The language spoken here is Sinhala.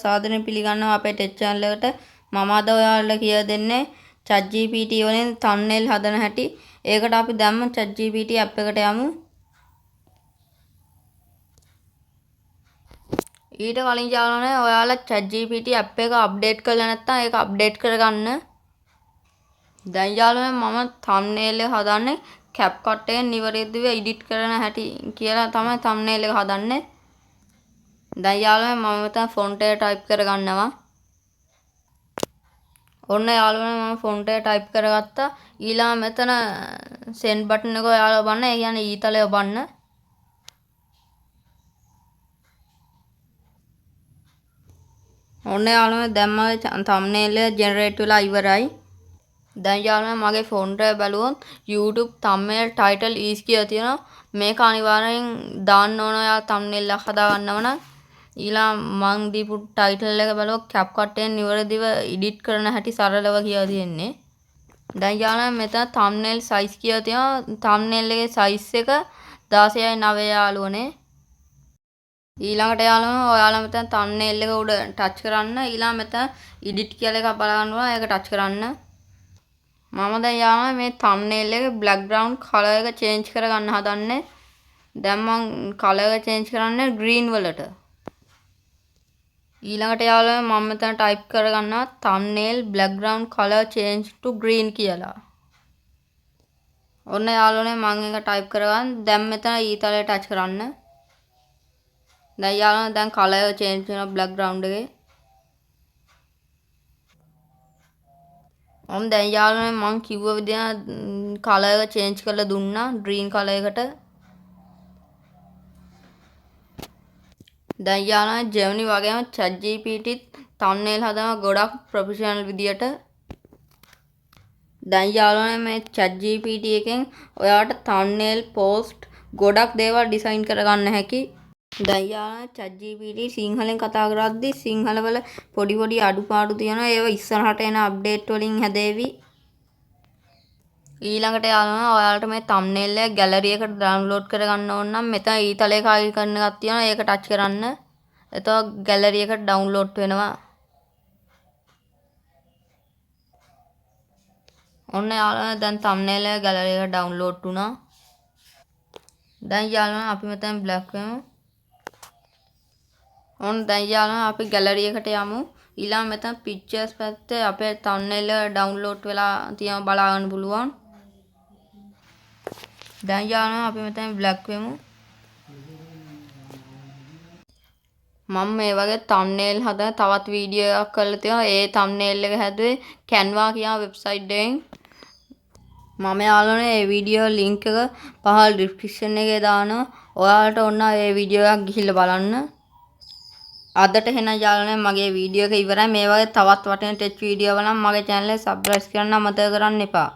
සාදරයෙන් පිළිගන්නවා අපේ ටෙක් channel එකට. මම අද ඔයාලට කියලා දෙන්නේ ChatGPT වලින් thumbnail හදන හැටි. ඒකට අපි දැම්ම ChatGPT app එකට යමු. ඊට කලින් යාළුවනේ ඔයාලා ChatGPT app එක අප්ඩේට් කරලා නැත්නම් ඒක අප්ඩේට් කරගන්න. දැන් යාළුවනේ මම thumbnail එක හදන්නේ CapCut එකෙන් නිවැරදිව edit කරන හැටි කියලා තමයි thumbnail එක හදන්නේ. දැන් යාළුවනේ මම මෙතන font එක type කරගන්නවා. ඔන්න යාළුවනේ මම font එක type කරගත්තා. ඊළඟ මෙතන send button එක ඔයාලා ඔබන්න. ඒ කියන්නේ ඊතලේ ඔබන්න. ඔන්න යාළුවනේ දැන් මගේ thumbnail එක generate වෙලා ඉවරයි. දැන් යාළුවනේ මගේ font එක බැලුවොත් YouTube thumbnail title is කියලා තියෙනවා. මේක අනිවාර්යෙන් දාන්න ඕන ඔයාලා thumbnail එක හදාගන්නව නම්. ඊළඟ මං දීපු ටයිටල් එක බලුවා CapCut එකෙන් නිවැරදිව edit කරන හැටි සරලව කියලා තියෙන්නේ. දැන් යාළුවනේ මෙතන thumbnail size කියලා තියෙනවා. thumbnail එකේ size එක 16:9 යාළුවනේ. ඊළඟට යාළුවනේ ඔයාලා මෙතන thumbnail එක උඩ ටච් කරන්න. ඊළඟ මෙතන edit කියලා එකක් බලගන්නවා. ඒක ටච් කරන්න. මම දැන් යාළුවනේ මේ thumbnail එකේ background color එක change කරගන්න හදන්නේ. දැන් මං color එක change කරන්නේ green වලට. ඊළඟට යාළුවනේ මම මෙතන type කරගන්නවා thumbnail background color change to green කියලා. ඔන්න යාළුවනේ මම ඒක type කරගන්න. දැන් මෙතන ඊතලේ touch කරන්න. දැන් යාළුවනේ දැන් color change වෙනවා background එකේ. දැන් යාළුවනේ මම කිව්ව විදිහට color එක change කරලා දුන්නා green color එකට. දැන් යාළුවනේ Gemini වගේම ChatGPT thumbnail හදනවා ගොඩක් ප්‍රොෆෙෂනල් විදියට. දැන් යාළුවනේ මේ ChatGPT එකෙන් ඔයාලට thumbnail post ගොඩක් දේවල් ඩිසයින් කරගන්න හැකි. දැන් යාළුවනේ ChatGPT සිංහලෙන් කතා කරද්දි සිංහල වල පොඩි අඩුපාඩු තියෙනවා. ඒවා ඉස්සරහට එන අප්ඩේට් වලින් හැදේවි. ඊළඟට යාළුවනේ ඔයාලට මේ thumbnail එක gallery එකට download කරගන්න ඕන නම් මෙතන ඊතලේ කායි කරන එකක් තියෙනවා. ඒක ටච් කරන්න. එතකොට gallery එකට download වෙනවා. ඔන්න යාළුවනේ දැන් thumbnail එක gallery එකට download වුණා. දැන් යාළුවනේ අපි මෙතන black වෙමු. ඔන්න දැන් යාළුවනේ අපි gallery එකට යමු. ඊළඟ මෙතන pictures පැත්තේ අපේ thumbnail එක download වෙලා තියෙනවා බලා ගන්න පුළුවන්. දැන් යාළුවනේ අපි මෙතන black වෙමු. මම මේ වගේ thumbnail හදන තවත් වීඩියෝ එකක් කරලා තියෙනවා. ඒ thumbnail එක හැදුවේ Canva කියන වෙබ්සයිට් එකෙන්. මම යාළුවනේ මේ වීඩියෝ link එක පහළ description එකේ දානවා. ඔයාලට ඕන මේ වීඩියෝ එකක් ගිහිල්ලා බලන්න. අදට එහෙනම් යාළුවනේ මගේ වීඩියෝ එක ඉවරයි. මේ වගේ තවත් වටින ටෙක් වීඩියෝ වල නම් මගේ channel එක subscribe කරන්න අමතක කරන්න එපා.